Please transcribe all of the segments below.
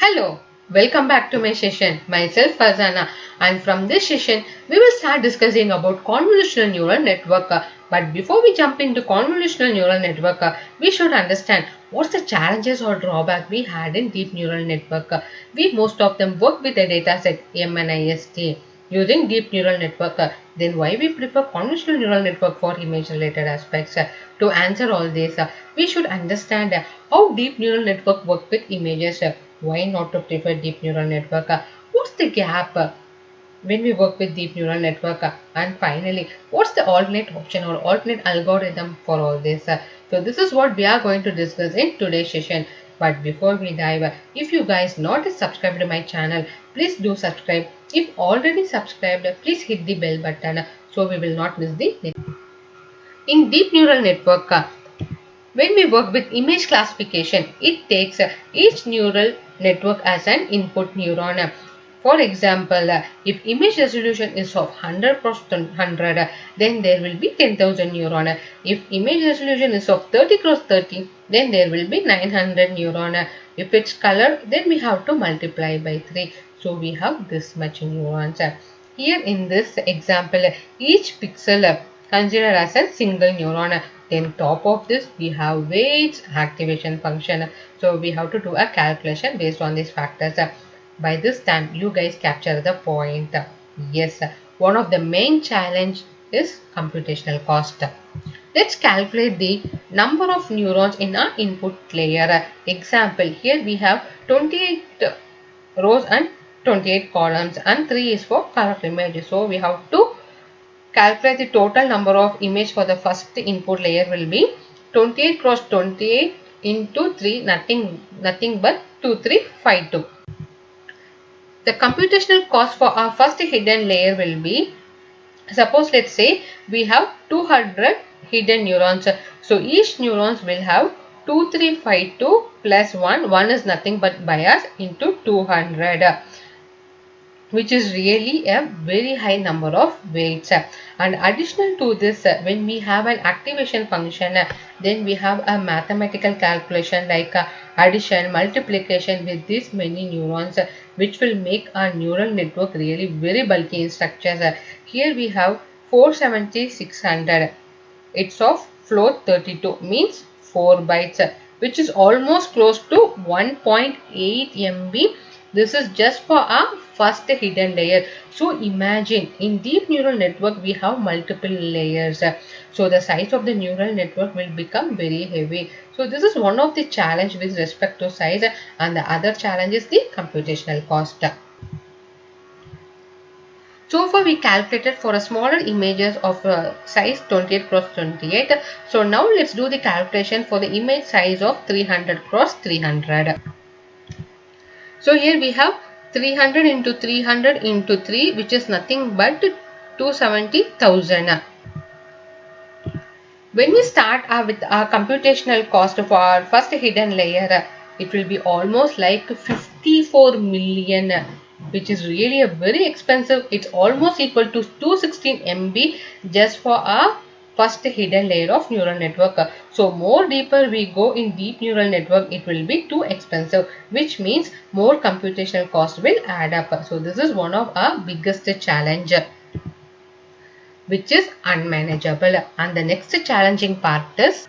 Hello, welcome back to my session. Myself Fazana, and from this session we will start discussing about convolutional neural network. But before we jump into convolutional neural network, we should understand what's the challenges or drawback we had in deep neural network. We most of them work with a dataset MNIST using deep neural network. Then why we prefer convolutional neural network for image related aspects? To answer all this, we should understand how deep neural network work with images. Why not to prefer deep neural network? What's the gap when we work with deep neural network? And finally, what's the alternate option or alternate algorithm for all this? So this is what we are going to discuss in today's session. But before we dive, if you guys not subscribed to my channel, please do subscribe. If already subscribed, please hit the bell button so we will not miss the next. In deep neural network, when we work with image classification, it takes each neural network as an input neuron. For example, if image resolution is of 100 cross 100, then there will be 10,000 neuron. If image resolution is of 30 cross 30, then there will be 900 neuron. If it's color, then we have to multiply by 3. So we have this much neurons. Here in this example, each pixel considered as a single neuron. Then top of this we have weights, activation function. So we have to do a calculation based on these factors. By this time you guys capture the point. Yes, one of the main challenge is computational cost. Let's calculate the number of neurons in our input layer. Example, here we have 28 rows and 28 columns and 3 is for color image. So we have to calculate the total number of image for the first input layer will be 28 cross 28 into 3, nothing but 2352. The computational cost for our first hidden layer will be, suppose let's say we have 200 hidden neurons. So each neurons will have 2352 plus 1. 1 is nothing but bias into 200. Which is really a very high number of weights. And additional to this, when we have an activation function, then we have a mathematical calculation like addition, multiplication with these many neurons, which will make our neural network really very bulky in structures. Here we have 470 600. It's of float 32, means 4 bytes, which is almost close to 1.8 MB. This is just for our first hidden layer. So imagine in deep neural network we have multiple layers. So the size of the neural network will become very heavy. So this is one of the challenge with respect to size, and the other challenge is the computational cost. So far we calculated for a smaller images of size 28 cross 28. So now let's do the calculation for the image size of 300 cross 300. So here we have 300 into 300 into 3, which is nothing but 270,000. When we start with our computational cost for our first hidden layer, it will be almost like 54 million, which is really a very expensive. It's almost equal to 216 MB just for our first hidden layer of neural network. So more deeper we go in deep neural network, it will be too expensive, which means more computational cost will add up. So this is one of our biggest challenge, which is unmanageable. And the next challenging part is,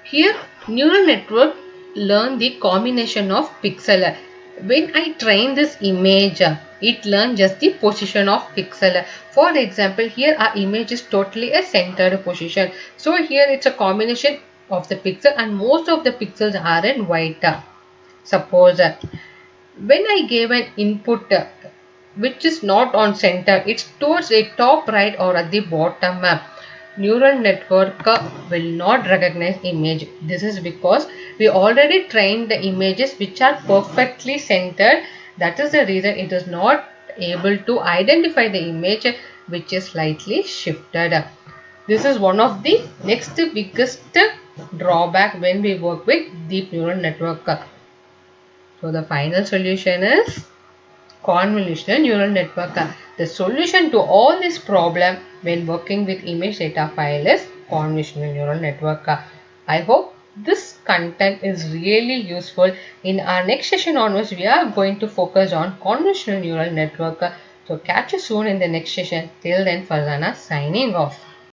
here neural network learn the combination of pixel. When I train this image, it learn just the position of pixel. For example, here our image is totally a centered position. So here it's a combination of the pixel and most of the pixels are in white. Suppose when I gave an input which is not on center, it's towards the top right or at the bottom, neural network will not recognize image. This is because we already trained the images which are perfectly centered. That is the reason it is not able to identify the image which is slightly shifted. This is one of the next biggest drawback when we work with deep neural network. So the final solution is convolutional neural network. The solution to all this problem when working with image data file is convolutional neural network. I hope this content is really useful. In our next session onwards, we are going to focus on convolutional neural network. So catch you soon in the next session. Till then, Farzana signing off.